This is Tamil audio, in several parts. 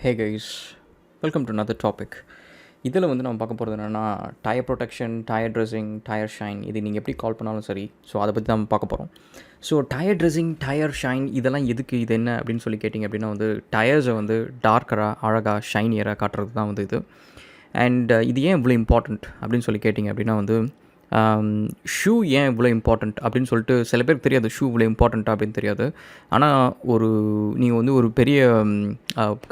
Hey guys, welcome to another topic. இதில் வந்து நம்ம பார்க்க போகிறது என்னென்னா tyre protection, tyre dressing, tyre shine. இது நீங்கள் எப்படி கால் பண்ணாலும் சரி. ஸோ அதை பற்றி நம்ம பார்க்க போகிறோம். So tyre dressing, tyre shine இதெல்லாம் எதுக்கு, இது என்ன அப்படின்னு சொல்லி கேட்டிங்க அப்படின்னா வந்து டயர்ஸை வந்து டார்க்கராக, அழகாக, ஷைனியராக காட்டுறது தான் வந்து இது. அண்ட் இது ஏன் இவ்வளோ இம்பார்ட்டண்ட் அப்படின்னு சொல்லி கேட்டிங்க அப்படின்னா வந்து ஷூ ஏன் இவ்வளோ இம்பார்ட்டண்ட் அப்படின்னு சொல்லிட்டு சில பேருக்கு தெரியாது. ஷூ இவ்வளோ இம்பார்ட்டண்ட்டா அப்படின்னு தெரியாது. ஆனால் நீங்கள் வந்து ஒரு பெரிய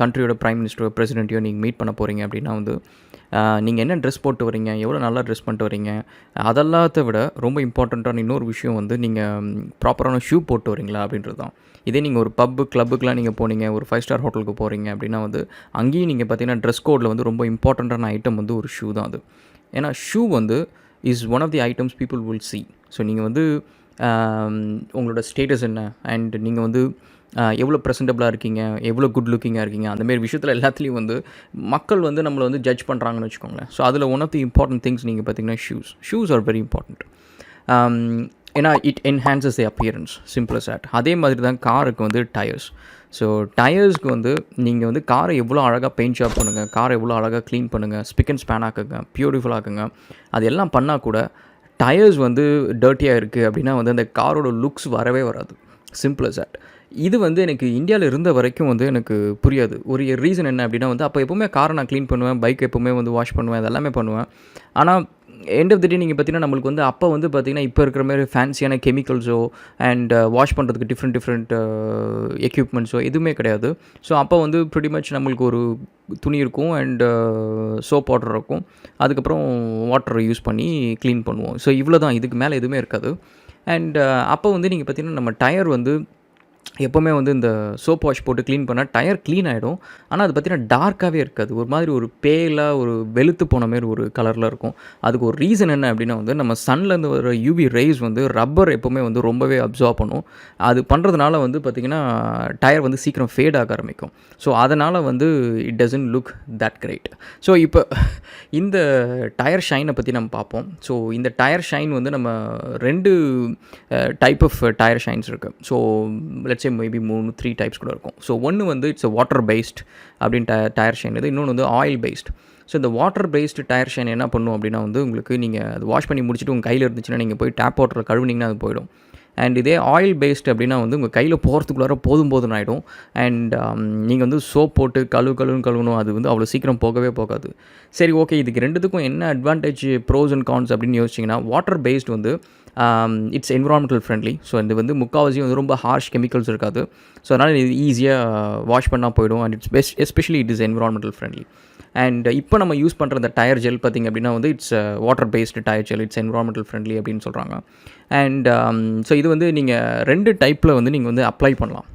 கண்ட்ரியோட ப்ரைம் மினிஸ்டரோ பிரசிடெண்ட்டையோ நீங்கள் மீட் பண்ண போகிறீங்க அப்படின்னா வந்து நீங்கள் என்ன ட்ரெஸ் போட்டு வரீங்க, எவ்வளோ நல்லா ட்ரெஸ் பண்ணிட்டு வரீங்க, அதெல்லாத்த விட ரொம்ப இம்பார்ட்டண்ட்டான இன்னொரு விஷயம் வந்து நீங்கள் ப்ராப்பரான ஷூ போட்டு வரீங்களா அப்படின்றது தான். இதே நீங்கள் ஒரு கிளப்புக்கெலாம் நீங்கள் போனீங்க, ஒரு 5 ஸ்டார் ஹோட்டலுக்கு போகிறீங்க அப்படின்னா வந்து அங்கேயும் நீங்கள் பார்த்தீங்கன்னா ட்ரெஸ் கோடில் வந்து ரொம்ப இம்பார்ட்டண்ட்டான ஐட்டம் வந்து ஒரு ஷூ தான் அது. ஏன்னா ஷூ வந்து is one of the items people will see. So நீங்கள் வந்து உங்களோட ஸ்டேட்டஸ் என்ன, அண்ட் நீங்கள் வந்து எவ்வளோ ப்ரெசென்டபுளாக இருக்கீங்க, எவ்வளோ குட் லுக்கிங்காக இருக்கீங்க, அந்தமாரி விஷயத்தில் எல்லாத்துலேயும் வந்து மக்கள் வந்து நம்மளை வந்து ஜட்ஜ் பண்ணுறாங்கன்னு வச்சுக்கோங்களேன். ஸோ அதில் one of the important things நீங்கள் பார்த்தீங்கன்னா ஷூஸ் ஆர் வெரி இம்பார்ட்டண்ட். ஏன்னா it enhances the appearance, simple as that. அதே மாதிரி தான் காருக்கு வந்து டயர்ஸ். ஸோ டயர்ஸ்க்கு வந்து நீங்கள் வந்து காரை எவ்வளோ அழகாக பெயிண்ட் ஜாப் பண்ணுங்கள், காரை எவ்வளோ அழகாக க்ளீன் பண்ணுங்கள், ஸ்பிக் அண்ட் ஸ்பேன் ஆக்குங்க, பியூட்டிஃபுல் ஆக்குங்க, அது எல்லாம் பண்ணால் கூட டயர்ஸ் வந்து டர்ட்டியாக இருக்குது அப்படின்னா வந்து அந்த காரோட லுக்ஸ் வரவே வராது. Simple as that. இது வந்து எனக்கு இந்தியாவில் இருந்த வரைக்கும் வந்து எனக்கு புரியாது. ஒரு ரீசன் என்ன அப்படின்னா வந்து அப்போ எப்போவுமே காரை நான் க்ளீன் பண்ணுவேன், பைக் எப்போவுமே வந்து வாஷ் பண்ணுவேன், அதெல்லாமே பண்ணுவேன். ஆனால் எண்ட் ஆஃப் தி டே நீங்கள் பார்த்தீங்கன்னா நம்மளுக்கு வந்து அப்போ வந்து பார்த்திங்கன்னா இப்போ இருக்கிற மாதிரி ஃபேன்சியான கெமிக்கல்ஸோ அண்ட் வாஷ் பண்ணுறதுக்கு டிஃப்ரெண்ட் எக்யூப்மெண்ட்ஸோ எதுவுமே கிடையாது. ஸோ அப்போ வந்து ப்ரிட்டி மச் நம்மளுக்கு ஒரு துணி இருக்கும் அண்ட் சோப் வாட்டர் இருக்கும், அதுக்கப்புறம் வாட்டரை யூஸ் பண்ணி க்ளீன் பண்ணுவோம். ஸோ இவ்வளோ தான், இதுக்கு மேலே எதுவுமே இருக்காது. அண்ட் அப்போ வந்து நீங்கள் பார்த்திங்கன்னா நம்ம டயர் வந்து எப்போவுமே வந்து இந்த சோப் வாஷ் போட்டு க்ளீன் பண்ணால் டயர் க்ளீன் ஆகிடும். ஆனால் அது பார்த்திங்கன்னா டார்க்காகவே இருக்காது, ஒரு மாதிரி ஒரு பேலாக ஒரு வெளுத்து போன மாதிரி ஒரு கலரில் இருக்கும். அதுக்கு ஒரு ரீசன் என்ன அப்படின்னா வந்து நம்ம சன்லேருந்து வர யூவி ரேஸ் வந்து ரப்பர் எப்போவுமே வந்து ரொம்பவே அப்சார்ப் பண்ணும். அது பண்ணுறதுனால வந்து பார்த்திங்கன்னா டயர் வந்து சீக்கிரம் ஃபேட் ஆக ஆரம்பிக்கும். ஸோ அதனால் வந்து it doesn't look that great. So இப்போ இந்த டயர் ஷைனை பற்றி நம்ம பார்ப்போம். ஸோ இந்த டயர் ஷைன் வந்து நம்ம 2 டைப் ஆஃப் டயர் ஷைன்ஸ் இருக்குது. So let's say maybe 3 types கூட இருக்கும். ஸோ ஒன்று வந்து இட்ஸ் வாட்டர் பேஸ்ட் அப்படின்னு டயர் ஷைன் இது. இன்னொன்று வந்து ஆயில் பேஸ்ட். ஸோ இந்த வாட்டர் பேஸ்டு டயர் ஷைன் என்ன பண்ணும் அப்படின்னா வந்து உங்களுக்கு நீங்கள் அது வாஷ் பண்ணி முடிச்சுட்டு உங்கள் கையில் இருந்துச்சுன்னா நீங்கள் போய் டேப் வாட்டரில் கழுவுனீங்கன்னா அது போயிடும். அண்ட் இதே ஆயில் பேஸ்ட் அப்படின்னா வந்து உங்கள் கையில் போகிறதுக்குள்ளார போதும் ஆகிடும். அண்ட் நீங்கள் வந்து சோப் போட்டு கழுவணும், அது வந்து அவ்வளோ சீக்கிரம் போகவே போகாது. சரி, ஓகே, இதுக்கு ரெண்டுத்துக்கும் என்ன அட்வான்டேஜ், ப்ரோஸ் அண்ட் கான்ஸ் அப்படின்னு யோசிச்சிங்கன்னா வாட்டர் பேஸ்ட் வந்து இட்ஸ் என்விரான்மெண்டல் ஃப்ரெண்ட்லி. ஸோ இது வந்து முக்கால்வாசி வந்து ரொம்ப ஹார்ஷ் கெமிக்கல்ஸ் இருக்காது. ஸோ அதனால் இது ஈஸியாக வாஷ் பண்ணால் போயிடும். And it's especially it is environmental friendly. And இப்போ நம்ம யூஸ் பண்ணுற அந்த டயர் ஜெல் பார்த்திங்க அப்படின்னா வந்து it's water based tyre gel, it's environmental friendly அப்படின்னு சொல்கிறாங்க. அண்ட் ஸோ இது வந்து நீங்கள் 2 டைப்பில் வந்து நீங்கள் வந்து அப்ளை பண்ணலாம்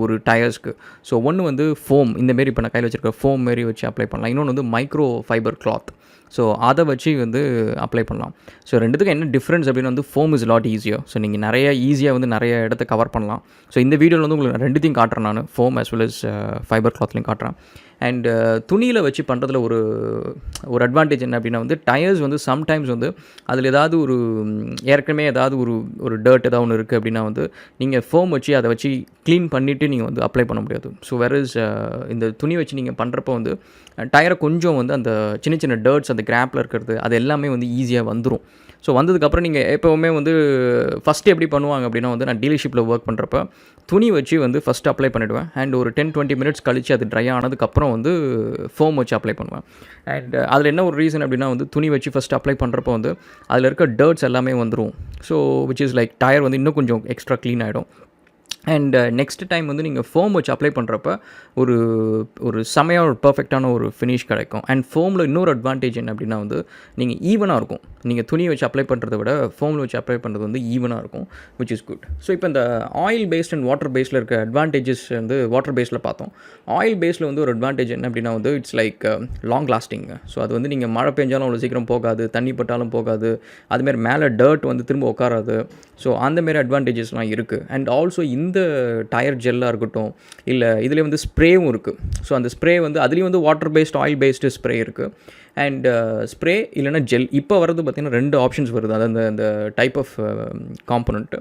ஒரு டயர்ஸ்க்கு. ஸோ ஒன்று வந்து ஃபோம், இந்தமாரி இப்போ நான் கையில் வச்சுருக்க ஃபோம் மாரி வச்சு அப்ளை பண்ணலாம். இன்னொன்று வந்து மைக்ரோ ஃபைபர் கிளாத். ஸோ அதை வச்சு வந்து அப்ளை பண்ணலாம். ஸோ ரெண்டுத்துக்கும் என்ன டிஃப்ரென்ஸ் அப்படின்னு வந்து ஃபோம் இஸ் லாட் ஈஸியாக. ஸோ நீங்கள் ஈஸியாக வந்து நிறைய இடத்த கவர் பண்ணலாம். ஸோ இந்த வீடியோவில் வந்து உங்களுக்கு 2த்தையும் காட்டுறேன் நான், foam as well as fibre கிளாத்லையும் காட்டுறேன். அண்ட் துணியில் வச்சு பண்ணுறதுல ஒரு அட்வான்டேஜ் என்ன அப்படின்னா வந்து டயர்ஸ் வந்து சம்டைம்ஸ் வந்து அதில் ஏதாவது ஏற்கனவே ஏதாவது ஒரு டர்ட் ஏதாவது ஒன்று இருக்குது அப்படின்னா வந்து நீங்கள் ஃபோம் வச்சு அதை வச்சு க்ளீன் பண்ணிவிட்டு நீங்கள் வந்து அப்ளை பண்ண முடியாது. ஸோ வேறஸ் இந்த துணி வச்சு நீங்கள் பண்ணுறப்போ வந்து டயரை கொஞ்சம் வந்து அந்த சின்ன டர்ட்ஸ் அந்த கிராப்பில் இருக்கிறது அது எல்லாமே வந்து ஈஸியாக வந்துடும். ஸோ வந்ததுக்கப்புறம் நீங்கள் எப்போவுமே வந்து ஃபஸ்ட்டு எப்படி பண்ணுவாங்க அப்படின்னா வந்து நான் டீலர்ஷிப்பில் ஒர்க் பண்ணுறப்ப துணி வச்சு வந்து ஃபஸ்ட்டு அப்ளை பண்ணிவிடுவேன். அண்ட் ஒரு 10-20 மினிட்ஸ் கழித்து அது ட்ரை ஆனதுக்கப்புறம் வந்து ஃபோம் வச்சு அப்ளை பண்ணுவேன். அண்ட் அதில் என்ன ஒரு ரீசன் அப்படின்னா வந்து துணி வச்சு ஃபஸ்ட்டு அப்ளை பண்ணுறப்போ வந்து அதில் இருக்க டர்ட்ஸ் எல்லாமே வந்துடும். So which is like tyre வந்து இன்னும் கொஞ்சம் எக்ஸ்ட்ரா க்ளீன் ஆகிடும். அண்ட் நெக்ஸ்ட் டைம் வந்து நீங்கள் ஃபோம் வச்சு அப்ளை பண்ணுறப்ப ஒரு செமையாக ஒரு பர்ஃபெக்டான ஒரு ஃபினிஷ் கிடைக்கும். அண்ட் ஃபோமில் இன்னொரு அட்வான்டேஜ் என்ன அப்படின்னா வந்து நீங்கள் ஈவனாக இருக்கும். நீங்கள் துணியை வச்சு அப்ளை பண்ணுறத விட ஃபோமில் வச்சு அப்ளை பண்ணுறது வந்து ஈவனாக இருக்கும், விச் இஸ் குட். ஸோ இப்போ இந்த ஆயில் பேஸ்ட் அண்ட் வாட்டர் பேஸில் இருக்க அட்வான்டேஜஸ் வந்து வாட்டர் பேஸில் பார்த்தோம். ஆயில் பேஸில் வந்து ஒரு அட்வான்டேஜ் என்ன அப்படின்னா வந்து it's like long lasting. So அது வந்து நீங்கள் மழை பெஞ்சாலும் அவ்வளோ சீக்கிரம் போகாது, தண்ணி பட்டாலும் போகாது, அதுமாரி மேலே டர்ட் வந்து திரும்ப உட்காராது. ஸோ அந்தமாரி அட்வான்டேஜஸ்லாம் இருக்குது. அண்ட் ஆல்சோ இந்த டயர் ஜெல்லாக இருக்கட்டும், இல்லை இதில் வந்து ஸ்ப்ரேவும் இருக்குது. ஸோ அந்த ஸ்ப்ரே வந்து அதுலேயும் வந்து water based, oil based spray இருக்குது. அண்ட் ஸ்ப்ரே இல்லைனா ஜெல். இப்போ வரது பார்த்திங்கன்னா 2 ஆப்ஷன்ஸ் வருது, அது அந்த type of component.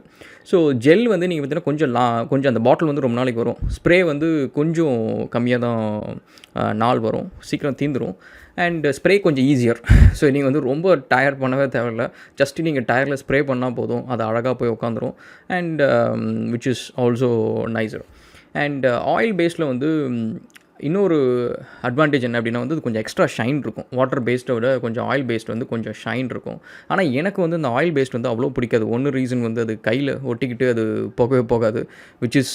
So gel வந்து நீங்கள் பார்த்தீங்கன்னா கொஞ்சம் அந்த பாட்டில் வந்து ரொம்ப நாளைக்கு வரும். ஸ்ப்ரே வந்து கொஞ்சம் கம்மியாக தான் நாள் வரும், சீக்கிரம் தீந்துடும். அண்ட் ஸ்ப்ரே கொஞ்சம் ஈஸியர். ஸோ நீங்கள் வந்து ரொம்ப டயர் பண்ணவே தேவையில்லை, ஜஸ்ட்டு நீங்கள் டயரில் ஸ்ப்ரே பண்ணால் போதும், அது அழகாக போய் உட்காந்துரும். And which is also nicer. And oil பேஸில் வந்து இன்னொரு அட்வான்டேஜ் என்ன அப்படின்னா வந்து கொஞ்சம் எக்ஸ்ட்ரா ஷைன் இருக்கும். வாட்டர் பேஸ்டை விட கொஞ்சம் ஆயில் பேஸ்ட் வந்து கொஞ்சம் ஷைன் இருக்கும். ஆனால் எனக்கு வந்து இந்த ஆயில் பேஸ்ட் வந்து அவ்வளோ பிடிக்காது. ஒன்று ரீசன் வந்து அது கையில் ஒட்டிக்கிட்டு அது போகவே போகாது, which is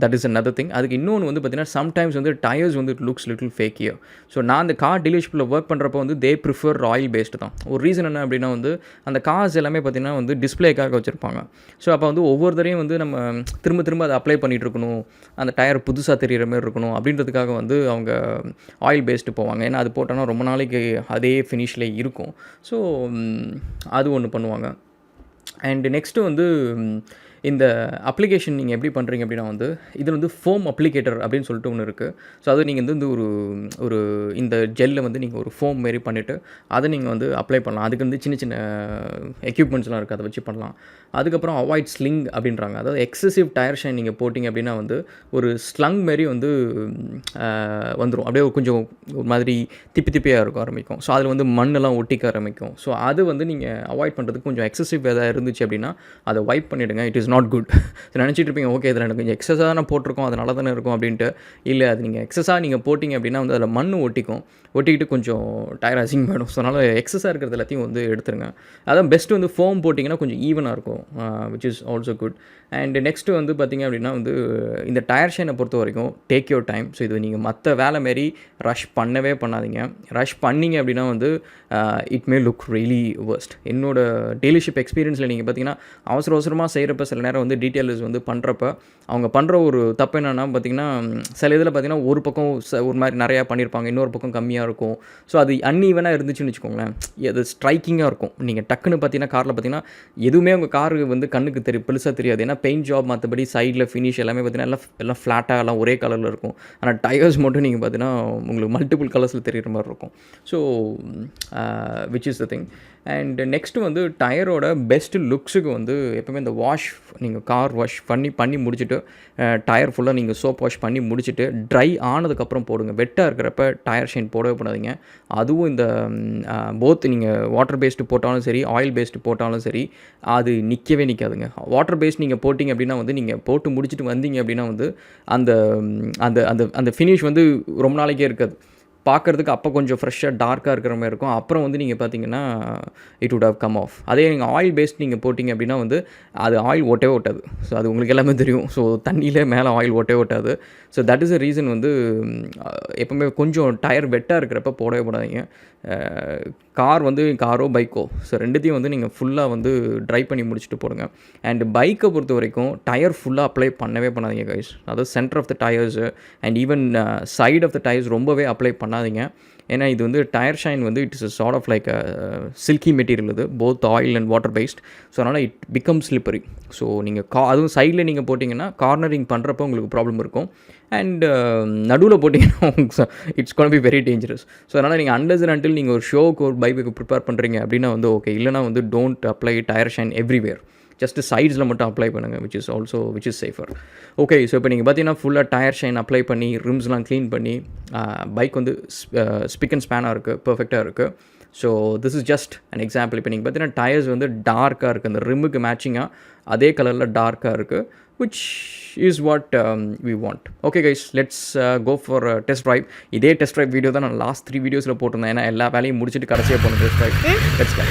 that is another thing. அதுக்கு இன்னொன்று வந்து பார்த்திங்கன்னா சம்டைம்ஸ் வந்து டயர்ஸ் வந்து இட் லுக்ஸ் லிட்டில் ஃபேக்கியர். ஸோ நான் அந்த கார் டீலர்ஷிப்பில் ஒர்க் பண்ணுறப்போ வந்து தே ப்ரிஃபர் ஆயில் பேஸ்டு தான். ஒரு ரீசன் என்ன அப்படின்னா வந்து அந்த கார்ஸ் எல்லாமே பார்த்திங்கன்னா வந்து டிஸ்பிளேக்காக வச்சுருப்பாங்க. ஸோ அப்போ வந்து ஒவ்வொரு தடையும் வந்து நம்ம திரும்ப திரும்ப அதை அப்ளை பண்ணிகிட்டு இருக்கணும், அந்த டயர் புதுசாக தெரிகிற மாதிரி இருக்கணும் அப்படின்றதுக்காக வந்து அவங்க ஆயில் பேஸ்டு போவாங்க. ஏன்னா அது போட்டோன்னா ரொம்ப நாளைக்கு அதே ஃபினிஷ்லேயே இருக்கும். ஸோ அது ஒன்று பண்ணுவாங்க. அண்ட் நெக்ஸ்ட்டு வந்து இந்த அப்ளிகேஷன் நீங்கள் எப்படி பண்ணுறீங்க அப்படின்னா வந்து இதில் வந்து ஃபோம் அப்ளிகேட்டர் அப்படின்னு சொல்லிட்டு ஒன்று இருக்குது. ஸோ அது நீங்கள் வந்து ஒரு இந்த ஜெல்லை வந்து நீங்கள் ஒரு ஃபோம் மாரி பண்ணிவிட்டு அதை நீங்கள் வந்து அப்ளை பண்ணலாம். அதுக்கு வந்து சின்ன சின்ன எக்யூப்மெண்ட்ஸ்லாம் இருக்குது, அதை வச்சு பண்ணலாம். அதுக்கப்புறம் அவாய்ட் ஸ்லிங் அப்படின்றாங்க. அதாவது எக்ஸசிவ் டயர் ஷைன் நீங்கள் போட்டிங்க அப்படின்னா வந்து ஒரு ஸ்லங் மாரி வந்து வந்துடும். அப்படியே கொஞ்சம் ஒரு மாதிரி திப்பியாக இருக்க ஆரம்பிக்கும். ஸோ அதில் வந்து மண்ணெல்லாம் ஒட்டிக்க ஆரம்பிக்கும். ஸோ அது வந்து நீங்கள் அவாய்ட் பண்ணுறதுக்கு கொஞ்சம் எக்ஸசிவ் எதாவது இருந்துச்சு அப்படின்னா அதை வைப் பண்ணிவிடுங்க. It is not good. நினச்சிட்டு இருப்பீங்க ஓகே இதில் எனக்கு கொஞ்சம் எக்ஸஸாக தானே போட்டிருக்கோம், அது நல்லா தானே இருக்கும் அப்படின்ட்டு. இல்லை, அது நீங்கள் எக்ஸஸாக நீங்கள் போட்டிங்க அப்படின்னா வந்து அதில் மண் ஒட்டிக்கிட்டு கொஞ்சம் டயர் அசிங்கமாகிடும். ஸோ அதனால் எக்ஸஸாக இருக்கிறது எல்லாத்தையும் வந்து எடுத்துருங்க. அதான் பெஸ்ட்டு வந்து ஃபோம் போட்டிங்கன்னா கொஞ்சம் ஈவனாக இருக்கும், which is also good. And next வந்து பார்த்திங்க அப்படின்னா வந்து இந்த டயர் ஷைனை பொறுத்த வரைக்கும் டேக் யோர் டைம். ஸோ இது நீங்கள் மற்ற வேலை மாரி ரஷ் பண்ணவே பண்ணாதீங்க. ரஷ் பண்ணிங்க அப்படின்னா வந்து it may look really worst. என்னோட டீலர்ஷிப் எக்ஸ்பீரியன்ஸில் நீங்கள் பார்த்தீங்கன்னா அவசரமாக செய்கிறப்ப சில நேரம் வந்து டீட்டெயில்ஸ் வந்து பண்ணுறப்ப அவங்க பண்ணுற ஒரு தப்பு என்னென்னா பார்த்திங்கன்னா சில இதில் பார்த்திங்கன்னா ஒரு பக்கம் ஒரு மாதிரி நிறையா பண்ணியிருப்பாங்க, இன்னொரு பக்கம் கம்மியாக இருக்கும். ஸோ அது அன்ஈவனாக இருந்துச்சுன்னு வச்சுக்கோங்களேன், அது ஸ்ட்ரைக்கிங்காக இருக்கும். நீங்கள் டக்குன்னு பார்த்தீங்கன்னா காரில் பார்த்தீங்கன்னா எதுவுமே உங்கள் காரு வந்து கண்ணுக்கு பெருசாக தெரியாது. ஏன்னா பெயிண்ட் ஜாப் மற்றபடி சைடில் ஃபினிஷ் எல்லாமே பார்த்தீங்கன்னா எல்லாம் ஃப்ளாட்டாக எல்லாம் ஒரே கலரில் இருக்கும். ஆனால் டயர்ஸ் மட்டும் நீங்கள் பார்த்தீங்கன்னா உங்களுக்கு மல்டிபிள் கலர்ஸில் தெரிகிற மாதிரி இருக்கும். So which is the thing. And next வந்து டயரோட பெஸ்ட் லுக்ஸுக்கு வந்து எப்போவுமே இந்த வாஷ், நீங்கள் கார் வாஷ் பண்ணி முடிச்சுட்டு டயர் ஃபுல்லாக நீங்கள் சோப் வாஷ் பண்ணி முடிச்சுட்டு ட்ரை ஆனதுக்கப்புறம் போடுங்க. வெட்டாக இருக்கிறப்ப டயர் ஷைன் போடவே போடாதீங்க. அதுவும் இந்த போத் நீங்கள் வாட்டர் பேஸ்டு போட்டாலும் சரி, ஆயில் பேஸ்டு போட்டாலும் சரி, அது நிற்கவே நிற்காதுங்க. வாட்டர் பேஸ்ட் நீங்கள் போட்டிங்க அப்படின்னா வந்து நீங்கள் போட்டு முடிச்சுட்டு வந்தீங்க அப்படின்னா வந்து அந்த அந்த அந்த அந்த ஃபினிஷ் வந்து ரொம்ப நாளைக்கே இருக்காது. பார்க்குறதுக்கு அப்போ கொஞ்சம் ஃப்ரெஷ்ஷாக டார்க்காக இருக்கிற மாதிரி இருக்கும். அப்புறம் வந்து நீங்கள் பார்த்தீங்கன்னா it would have come off. அதே நீங்கள் ஆயில் பேஸ்ட் நீங்கள் போட்டிங்க அப்படின்னா வந்து அது ஆயில் ஒட்டவே ஒட்டாது. ஸோ அது உங்களுக்கு எல்லாமே தெரியும். ஸோ தண்ணியிலே மேலே ஆயில் ஒட்டவே ஒட்டாது. So that is a reason வந்து எப்போவுமே கொஞ்சம் டயர் வெட்டாக இருக்கிறப்ப போடவே போடாதீங்க. காரோ பைக்கோ, ஸோ ரெண்டுத்தையும் வந்து நீங்கள் ஃபுல்லாக வந்து ட்ரை பண்ணி முடிச்சுட்டு போடுங்க. அண்ட் பைக்கை பொறுத்த வரைக்கும் டயர் ஃபுல்லாக அப்ளை பண்ணவே பண்ணாதீங்க கைஸ். அதாவது centre of the tyres and even side of the tyres ரொம்பவே அப்ளை பண்ணாதீங்க. ஏன்னா இது வந்து டயர் ஷைன் வந்து it is sort of like silky material, இது both oil and water based. So அதனால் இட் பிகம் ஸ்லிப்பரி. ஸோ நீங்கள் அதுவும் சைடில் நீங்கள் போட்டிங்கன்னா கார்னரிங் பண்ணுறப்போ உங்களுக்கு ப்ராப்ளம் இருக்கும். அண்ட் நடுவில் போட்டிங்கன்னா it's gonna be very dangerous. So அதனால் நீங்கள் அன்லெஸ் அண்ட் அன்டில் நீங்கள் ஒரு ஷோக்கு ஒரு பைக்கு ப்ரிப்பேர் பண்ணுறீங்க அப்படின்னா வந்து ஓகே. இல்லைனா வந்து don't apply tyre shine everywhere. Just சைட்ஸில் மட்டும் அப்ளை பண்ணுங்கள், which is safer. Okay, so இப்போ நீங்கள் பார்த்தீங்கன்னா ஃபுல்லாக டயர் ஷைன் அப்ளை பண்ணி ரிம்ஸ்லாம் க்ளீன் பண்ணி பைக் வந்து ஸ்பிக் அண்ட் ஸ்பேனாக இருக்குது, பர்ஃபெக்டாக இருக்குது. So this is just an example. இப்போ நீங்கள் பார்த்தீங்கன்னா டயர்ஸ் வந்து டார்க்காக இருக்குது, அந்த ரிம்முக்கு மேட்சிங்காக அதே கலரில் டார்க்காக இருக்குது, which is what we want. Okay guys, let's go for a test drive. இதே டெஸ்ட் ட்ரைவ் வீடியோ தான் நான் லாஸ்ட் 3 வீடியோஸில் போட்டிருந்தேன். ஏன்னா எல்லா வேலையும் முடிச்சுட்டு கடைசியாக போன டெஸ்ட் ட்ரைவ். Let's go.